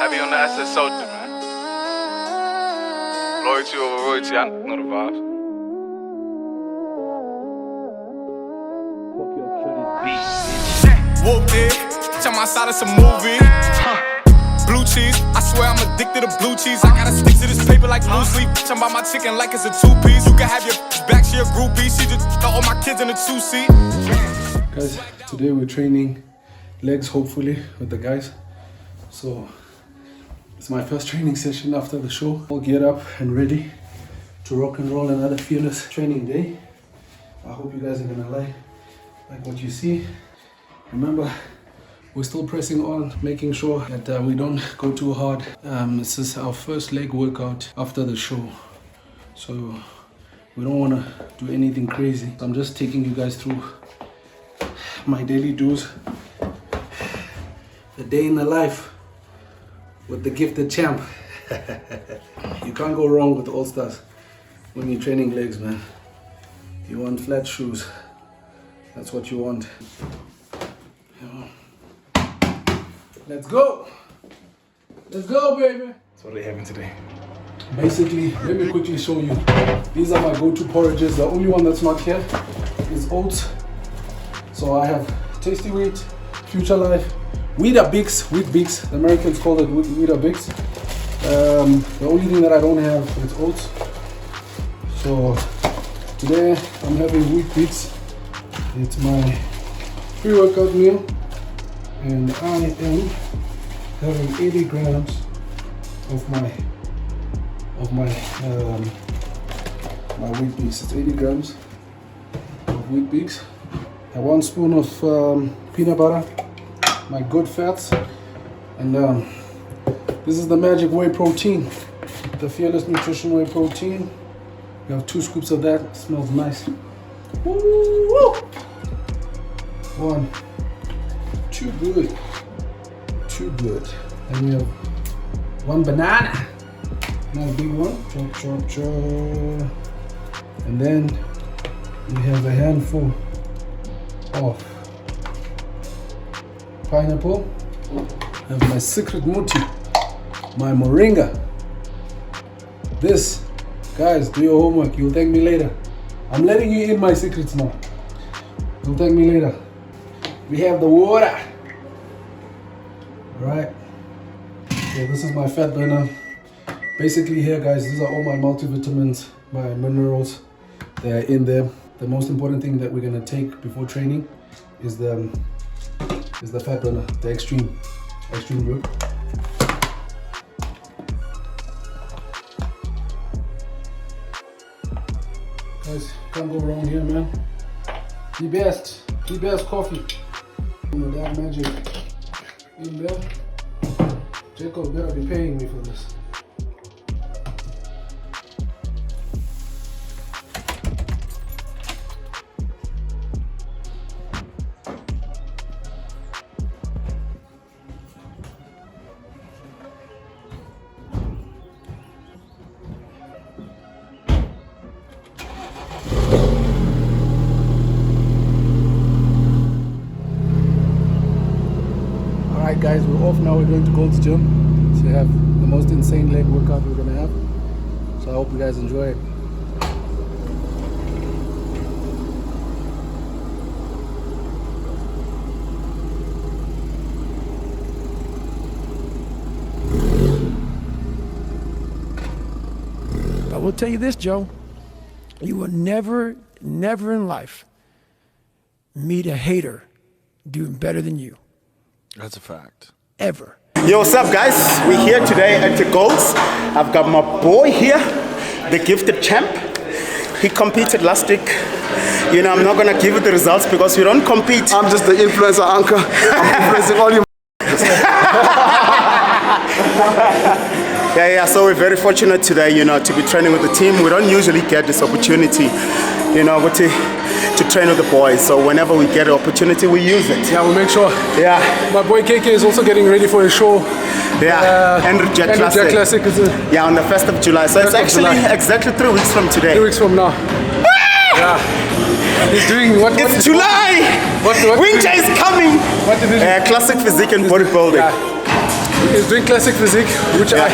gotta be on the SS soldier, man. Loyalty over royalty, I know the vibes. Whooped it, tell my side it's a movie. Blue cheese, I swear I'm addicted to blue cheese. I gotta stick to this paper like blue sleep. I'm about my chicken like it's a two-piece. You can have your back, she a groupie. She just got all my kids in a two-seat. Guys, today we're training legs, hopefully, with the guys. So it's my first training session after the show. All geared up and ready to rock and roll another fearless training day. I hope you guys are gonna like what you see. Remember, we're still pressing on, making sure that we don't go too hard. This is our first leg workout after the show, so we don't want to do anything crazy. I'm just taking you guys through my daily do's, the day in the life with the gifted champ. You can't go wrong with All Stars when you're training legs, man. You want flat shoes, that's what you want. Let's go! Let's go, baby! That's what they having today. Basically, let me quickly show you. These are my go-to porridges. The only one that's not here is oats. So I have Tasty Wheat, Future Life, Weetabix, Wheat Bix. The Americans call it Weetabix. The only thing that I don't have is oats. So today I'm having Wheat Bix. It's my pre-workout meal. And I am having 80 grams of my Wheat Bix. It's 80 grams of Wheat Bix. And 1 spoon of peanut butter, my good fats, and this is the Magic Whey Protein, the Fearless Nutrition Whey Protein. We have 2 scoops of that. It smells nice. Woo! 1. Too good. Too good. And we have 1 banana. Not a big one. Chop, chop, chop. And then we have a handful of pineapple. I have my secret muti, my moringa. This, guys, do your homework. You'll thank me later. I'm letting you in my secrets now. You'll thank me later. We have the water. Right. So this is my fat burner. Basically here, guys, these are all my multivitamins, my minerals. They're in there. The most important thing that we're gonna take before training is the fat burner, the extreme group. Guys, can't go wrong here, man. The best coffee. That magic in there. Jacob better be paying me for this. Alright guys, we're off now. We're going to Gold's Gym to have the most insane leg workout we're gonna have. So I hope you guys enjoy it. I will tell you this, Joe. You will never in life meet a hater doing better than you. That's a fact. Ever. Yo, what's up, guys? We're here today at the Golds. I've got my boy here, the gifted champ. He competed last week. You know, I'm not gonna give you the results because we don't compete. I'm just the influencer anchor. I'm influencing all you. Yeah, so we're very fortunate today, you know, to be training with the team. We don't usually get this opportunity, you know, to train with the boys. So whenever we get an opportunity, we use it. Yeah, we'll make sure. Yeah. My boy KK is also getting ready for a show. Yeah, Andrew Jet Classic. Is it? Yeah, on the 1st of July. So it's actually exactly 3 weeks from today. 3 weeks from now. Yeah. He's doing what? It's July! What Winter is coming! What division? Classic physique and bodybuilding. Yeah. He's doing classic physique, which Yeah.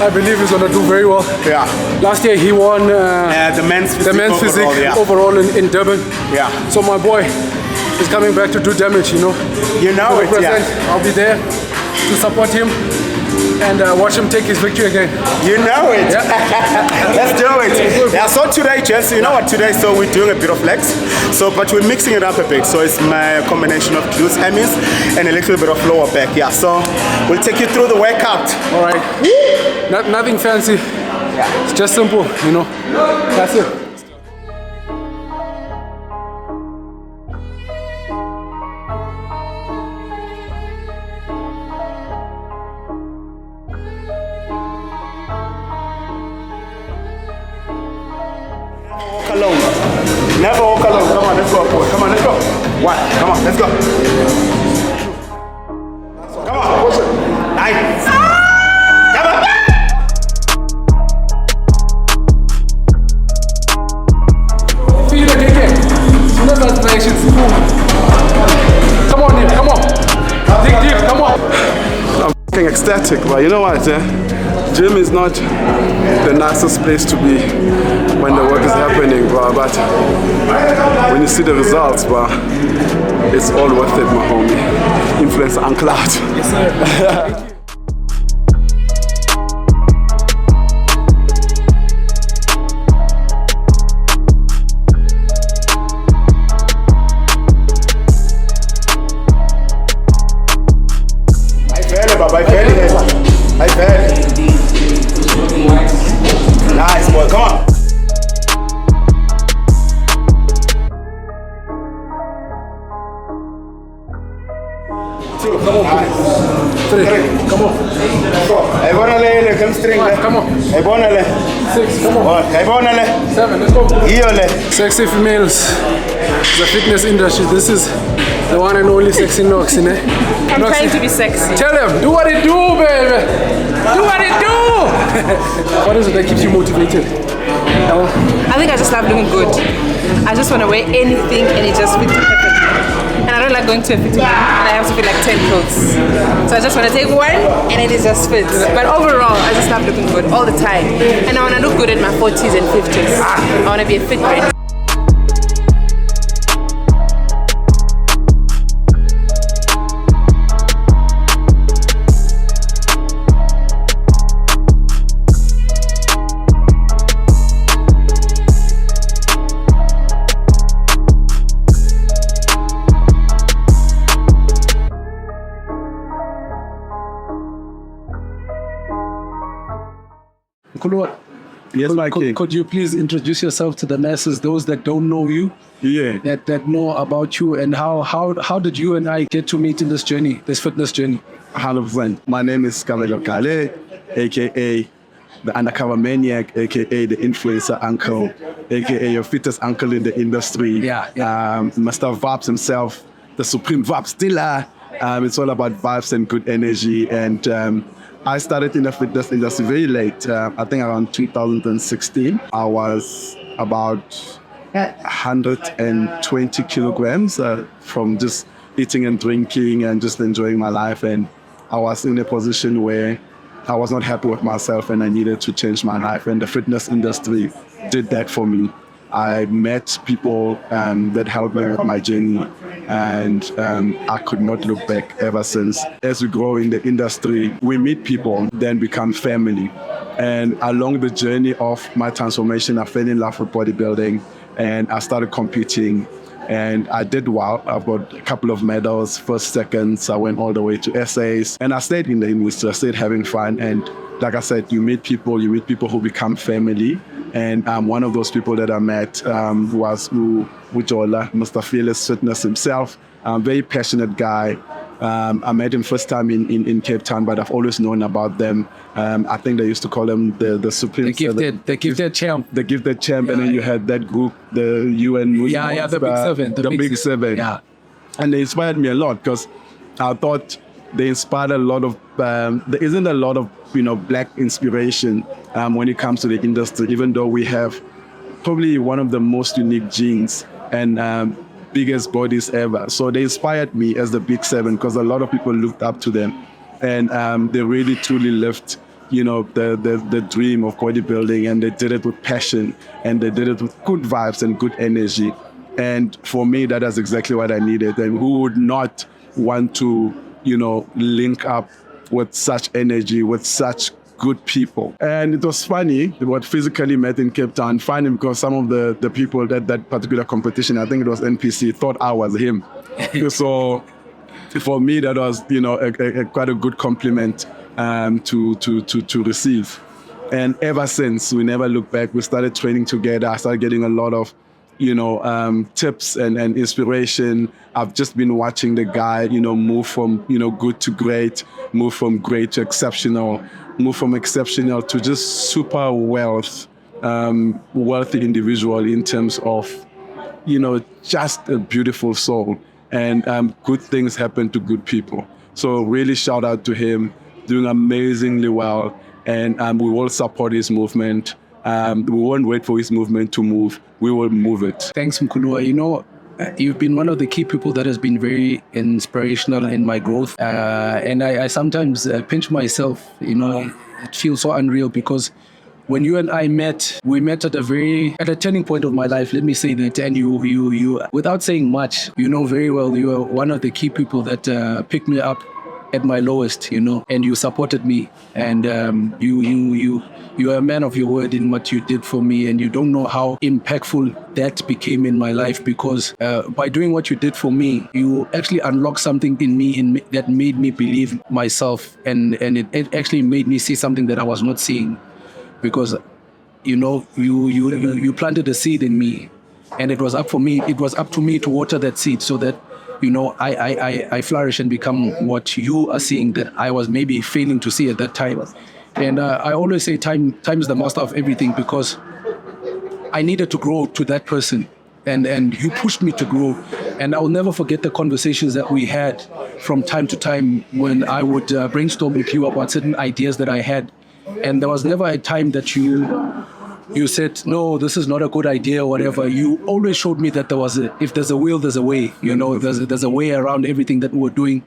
I believe he's gonna do very well. Yeah. Last year he won The men's physique. the men's physique overall, overall in Durban. Yeah. So my boy is coming back to do damage, you know. You know To it, represent. yeah. I'll be there to support him and watch him take his victory again. You know it. Yeah. Let's do it. Yeah, so today, Jesse, you know what today? So we're doing a bit of legs. So, but we're mixing it up a bit. So it's my combination of glutes, hemis, and a little bit of lower back. Yeah, so we'll take you through the workout. All right. Nothing fancy. It's just simple, you know. That's it. Walk alone. Never walk alone. Come on, let's go, boy. Come on, let's go. One. Come on, let's go. Come on. Push it. Nice. Come on. Feel it again. No translations. Come on, Neil. Come on. Dig deep. Come on. I'm fucking ecstatic, but you know what? Gym is not the nicest place to be when the work is happening, bro. But when you see the results, bro, it's all worth it, my homie. Influencer Uncle out. Yes, sir. Nice, boy. Come on. Two. Come on. Nice. Three. Come on. Hey, bonale, come string. Come on. Hey, bonale. 6. Come on. Hey, bonale. 7. Let's go. Iole. Sexy females. The fitness industry. This is the one and only sexy Nox, you know? I'm trying to be sexy. Tell them, do what it do, baby. Do what it do. What is it that keeps you motivated? I think I just love looking good. I just want to wear anything and it just fits perfectly. And I don't like going to a fitting room and I have to fit like 10 clothes. So I just want to take one and it just fits. But overall, I just love looking good all the time. And I want to look good in my 40s and 50s. I want to be a fit brain. Yes, my king. Could you please introduce yourself to the masses, those that don't know you, Yeah. that know about you, and how did you and I get to meet in this journey, this fitness journey? 100%. My name is Kamelo Kale, aka the undercover maniac, aka the influencer uncle, aka your fittest uncle in the industry. Yeah. Mr. Vibes himself, the supreme vibe stealer. It's all about vibes and good energy. And I started in the fitness industry very late. I think around 2016. I was about 120 kilograms from just eating and drinking and just enjoying my life. And I was in a position where I was not happy with myself and I needed to change my life. And the fitness industry did that for me. I met people that helped me with my journey, and I could not look back ever since. As we grow in the industry, we meet people, then become family. And along the journey of my transformation, I fell in love with bodybuilding, and I started competing. And I did well. I've got a couple of medals, first, seconds. I went all the way to essays, and I stayed in the industry. I stayed having fun. And like I said, you meet people who become family. And one of those people that I met was Jola, Mr. Fearless Fitness himself. Very passionate guy. I met him first time in Cape Town, but I've always known about them. I think they used to call him the Supreme. The gifted champ. The gifted champ, and then you had that group, the UN. The Big Seven. The Big Seven. Yeah. And they inspired me a lot because I thought they inspired a lot of. There isn't a lot of black inspiration when it comes to the industry, even though we have probably one of the most unique genes and biggest bodies ever. So they inspired me as the Big Seven because a lot of people looked up to them. And they really truly lived, the dream of bodybuilding, and they did it with passion, and they did it with good vibes and good energy. And for me, that is exactly what I needed. And who would not want to, link up with such energy, with such good people? And it was funny, what physically met in Cape Town. Funny because some of the people that particular competition, I think it was NPC, thought I was him. So for me, that was, quite a good compliment to receive. And ever since, we never looked back. We started training together. I started getting a lot of, tips and inspiration. I've just been watching the guy, move from, good to great, move from great to exceptional, move from exceptional to just super wealthy individual in terms of, just a beautiful soul. And good things happen to good people. So really shout out to him, doing amazingly well. And we will support his movement. We won't wait for his movement to move. We will move it. Thanks, Mkulua. You've been one of the key people that has been very inspirational in my growth. And I sometimes pinch myself, it feels so unreal because when you and I met, we met at a turning point of my life, let me say that. And you without saying much, very well, you are one of the key people that picked me up at my lowest, and you supported me. And you are a man of your word in what you did for me. And you don't know how impactful that became in my life, because by doing what you did for me, you actually unlocked something in me that made me believe myself. And it actually made me see something that I was not seeing. Because, you planted a seed in me, and it was up to me to water that seed so that, I flourish and become what you are seeing that I was maybe failing to see at that time. And I always say time is the master of everything, because I needed to grow to that person, and you pushed me to grow. And I'll never forget the conversations that we had from time to time when I would brainstorm with you about certain ideas that I had. And there was never a time that you said, no, this is not a good idea or whatever. You always showed me that if there's a will, there's a way. There's a way around everything that we're doing.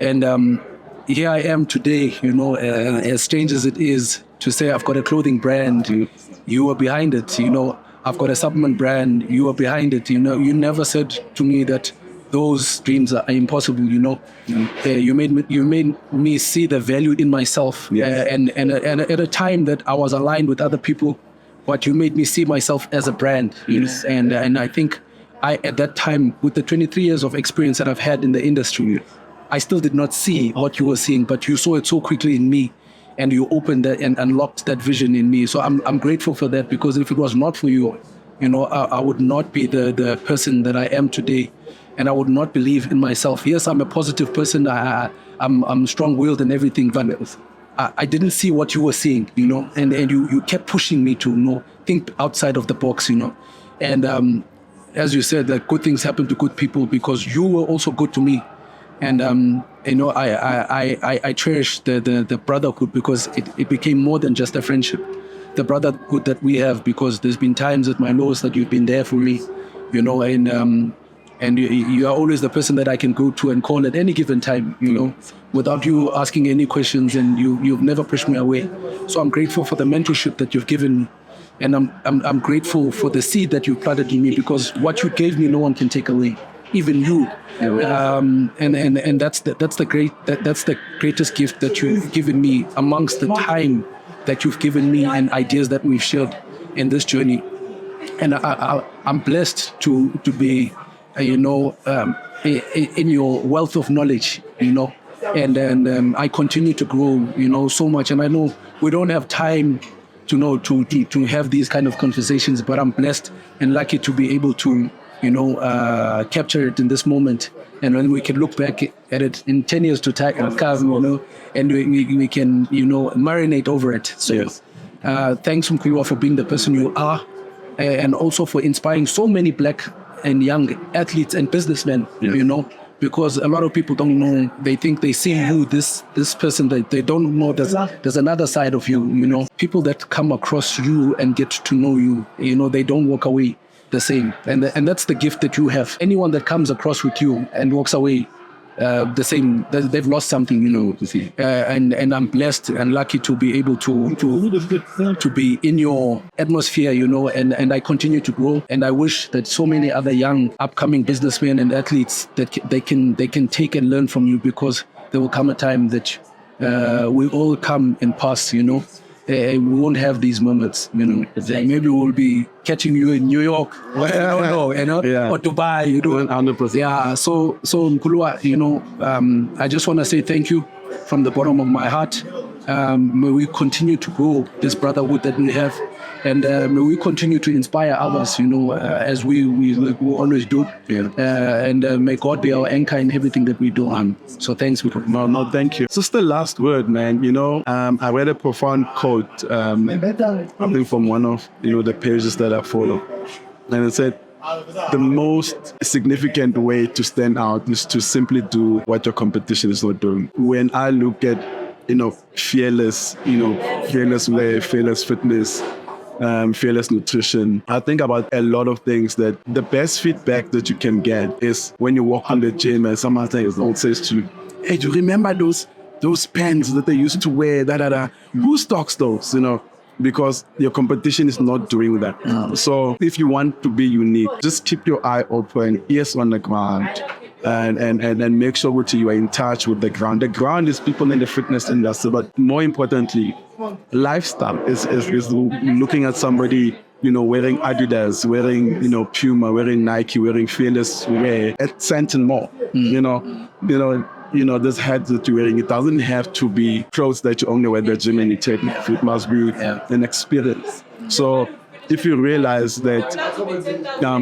And here I am today, as strange as it is to say I've got a clothing brand, you were behind it. I've got a supplement brand, you were behind it. You never said to me that those dreams are impossible, You made me see the value in myself. Yes. And at a time that I was aligned with other people, but you made me see myself as a brand. Yes. And I think at that time, with the 23 years of experience that I've had in the industry, I still did not see what you were seeing, but you saw it so quickly in me, and you opened that and unlocked that vision in me. So I'm grateful for that, because if it was not for you, I would not be the person that I am today. And I would not believe in myself. Yes, I'm a positive person. I'm strong-willed and everything, but I didn't see what you were seeing, And you kept pushing me to, think outside of the box, And as you said, that good things happen to good people, because you were also good to me. And I cherish the brotherhood, because it became more than just a friendship. The brotherhood that we have, because there's been times at my lowest that you've been there for me, and you are always the person that I can go to and call at any given time, without you asking any questions, and you've never pushed me away. So I'm grateful for the mentorship that you've given me, and I'm grateful for the seed that you planted in me, because what you gave me, no one can take away, even you. And that's the greatest gift that you've given me amongst the time that you've given me and ideas that we've shared in this journey. And I'm blessed to be, in your wealth of knowledge, and I continue to grow, so much. And I know we don't have time to have these kind of conversations, but I'm blessed and lucky to be able to, capture it in this moment. And then we can look back at it in 10 years to come, and we can, marinate over it. So yes. Thanks, Mkulua, for being the person you are, and also for inspiring so many Black and young athletes and businessmen, because a lot of people don't know. They think they see you, this person, that they don't know there's another side of you, People that come across you and get to know you, they don't walk away the same. And that's the gift that you have. Anyone that comes across with you and walks away the same. They've lost something, you know. And I'm blessed and lucky to be able to be in your atmosphere, you know. And I continue to grow. And I wish that so many other young upcoming businessmen and athletes that they can take and learn from you, because there will come a time that we all come and pass, you know. We won't have these moments, you know. Maybe we'll be catching you in New York, I don't know, you know, or Dubai, you know. 100%. Yeah. So Mkulua, you know, I just want to say thank you from the bottom of my heart. May we continue to grow this brotherhood that we have, and may we continue to inspire others, you know, as we always do. And may God be our anchor in everything that we do. So thanks. No, thank you. Just the last word, man. You know, I read a profound quote, I think from one of, you know, the pages that I follow, and it said, the most significant way to stand out is to simply do what your competition is not doing. When I look at, you know, fearless way, fearless fitness, fearless nutrition, I think about a lot of things. That the best feedback that you can get is when you walk in the gym and someone says to you, hey, do you remember those pants that they used to wear, who stocks those, you know? Because your competition is not doing that. So if you want to be unique, just keep your eye open, ears on the ground, and make sure that you are in touch with the ground. The ground is people in the fitness industry, but more importantly, lifestyle is looking at somebody, you know, wearing Adidas, wearing, you know, Puma, wearing Nike, wearing Fearless wear at Sentin Mall, you know, this hat that you're wearing, it doesn't have to be clothes that you only wear at the gym and you take off. It must be an experience. So if you realize that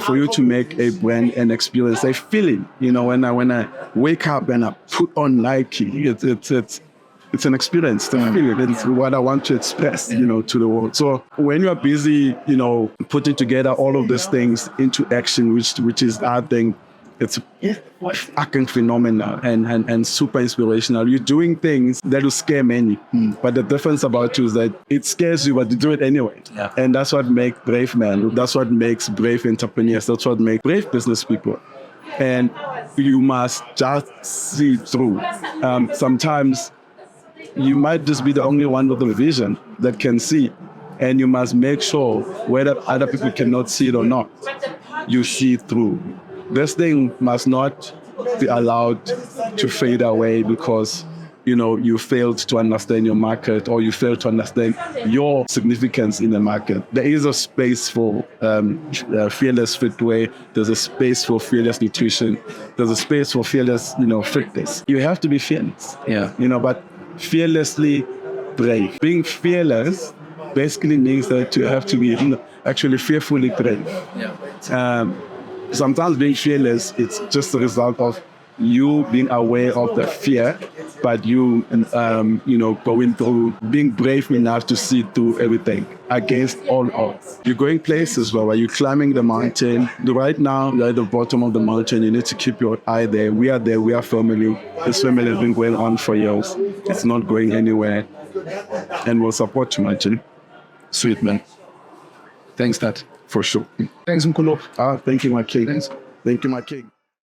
for you to make a brand an experience, a feeling, you know, when I wake up and I put on Nike, it's an experience, it's a feeling. It's what I want to express, you know, to the world. So when you are busy, you know, putting together all of these things into action, which is, I think, it's fucking phenomenal and super inspirational. You're doing things that will scare many. But the difference about you is that it scares you, but you do it anyway. And that's what makes brave men. That's what makes brave entrepreneurs. That's what makes brave business people. And you must just see through. Sometimes you might just be the only one with a vision that can see. And you must make sure whether other people cannot see it or not, you see through. This thing must not be allowed to fade away because, you know, you failed to understand your market or you failed to understand your significance in the market. There is a space for fearless fitwear. There's a space for fearless nutrition. There's a space for fearless, you know, fitness. You have to be fearless, you know, but fearlessly brave. Being fearless basically means that you have to be actually fearfully brave. Sometimes being fearless, it's just a result of you being aware of the fear, but you know, going through, being brave enough to see through everything against all odds. You're going places where you're climbing the mountain. Right now, you're at the bottom of the mountain. You need to keep your eye there. We are family. This family has been going on for years. It's not going anywhere. And we'll support you, my G. Sweet, man. Thanks, Dad. For sure. Thanks, Mkolo. Thank you, my king. Thank you, my king.